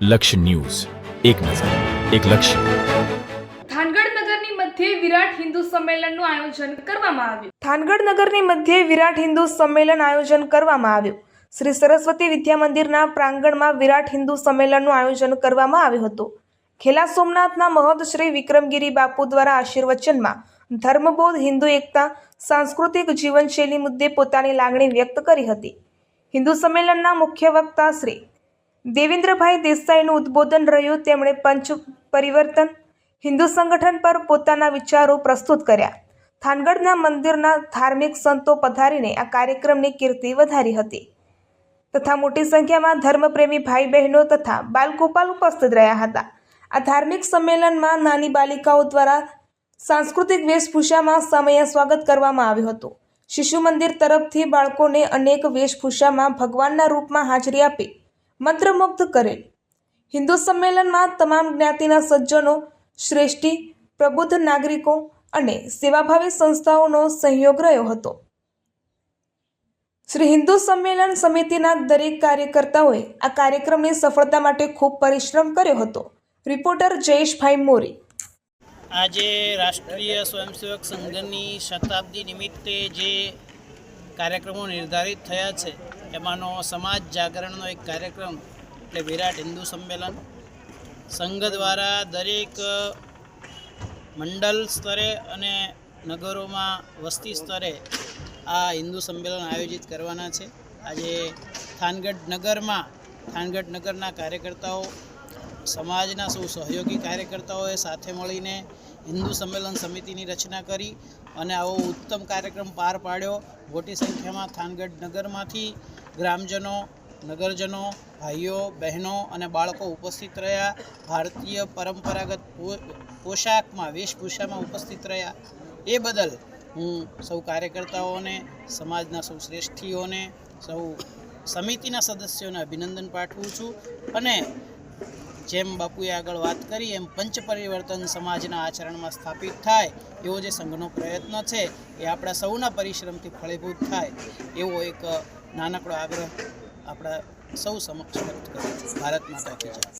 લક્ષ્ય ન્યૂઝ, એક નજર, એક લક્ષ્ય. થાનગઢ નગરની મધ્યે વિરાટ હિન્દુ સંમેલનનું આયોજન કરવામાં આવ્યું. થાનગઢ નગરની મધ્યે વિરાટ હિન્દુ સંમેલન આયોજન કરવામાં આવ્યું. શ્રી સરસ્વતી વિદ્યા મંદિરના પ્રાંગણમાં વિરાટ હિન્દુ સંમેલનનું આયોજન કરવામાં આવ્યું હતું. ખેલા સોમનાથના મહંત શ્રી વિક્રમગીરી બાપુ દ્વારા આશીર્વચનમાં ધર્મબોધ, હિન્દુ એકતા, સાંસ્કૃતિક જીવનશૈલી મુદ્દે પોતાની લાગણી વ્યક્ત કરી હતી. હિન્દુ સંમેલનના મુખ્ય વક્તા શ્રી દેવેન્દ્રભાઈ દેસાઈનું ઉદ્બોધન રહ્યું. તેમણે પંચ પરિવર્તન હિન્દુ સંગઠન પર પોતાના વિચારો પ્રસ્તુત કર્યા. થાનગઢના મંદિરના ધાર્મિક સંતો પધારીને આ કાર્યક્રમની કીર્તિ વધારી હતી તથા મોટી સંખ્યામાં ધર્મપ્રેમી ભાઈ બહેનો તથા બાલગોપાલ ઉપસ્થિત રહ્યા હતા. આ ધાર્મિક સંમેલનમાં નાની બાલિકાઓ દ્વારા સાંસ્કૃતિક વેશભૂષામાં સમય સ્વાગત કરવામાં આવ્યું હતું. શિશુ મંદિર તરફથી બાળકોને અનેક વેશભૂષામાં ભગવાનના રૂપમાં હાજરી આપી મંત્રમુગ્ધ કરેલ. હિન્દુ સંમેલનમાં તમામ જ્ઞાતિના સજ્જનો, શ્રેષ્ઠી, પ્રબુદ્ધ નાગરિકો અને સેવાભાવી સંસ્થાઓનો સહયોગ રહ્યો હતો. શ્રી હિન્દુ સંમેલન સમિતિના દરેક કાર્યકર્તાઓએ આ કાર્યક્રમની સફળતા માટે ખૂબ પરિશ્રમ કર્યો હતો. રિપોર્ટર જયેશભાઈ મોરી. આજે રાષ્ટ્રીય સ્વયંસેવક સંઘની શતાબ્દી નિમિત્તે જે કાર્યક્રમો નિર્ધારિત થયા છે એમાંનો સમાજ જાગરણનો એક કાર્યક્રમ એટલે વિરાટ હિન્દુ સંમેલન. સંઘ દ્વારા દરેક મંડળ સ્તરે અને નગરોમાં વસ્તી સ્તરે આ હિન્દુ સંમેલન આયોજિત કરવાના છે. આજે થાનગઢ નગરના કાર્યકર્તાઓ, સમાજના સૌ સહયોગી કાર્યકર્તાઓએ સાથે મળીને હિન્દુ સંમેલન સમિતિની રચના કરી અને આવો ઉત્તમ કાર્યક્રમ પાર પાડ્યો. મોટી સંખ્યામાં થાનગઢ નગરમાંથી ગ્રામજનો, નગરજનો, ભાઈઓ, બહેનો અને બાળકો ઉપસ્થિત રહ્યા. ભારતીય પરંપરાગત પોશાકમાં, વેશભૂષામાં ઉપસ્થિત રહ્યા. એ બદલ હું સૌ કાર્યકર્તાઓને, સમાજના સૌ શ્રેષ્ઠીઓને, સૌ સમિતિના સદસ્યોને અભિનંદન પાઠવું છું. અને જેમ બાપુએ આગળ વાત કરી એમ પંચ પરિવર્તન સમાજના આચરણમાં સ્થાપિત થાય એવો જે સંઘનો પ્રયત્ન છે એ આપણા સૌના પરિશ્રમથી ફળીભૂત થાય એવો એક નાનકડો આગ્રહ આપણા સૌ સમક્ષ વ્યક્ત કરું છું. ભારત માતા કી જય.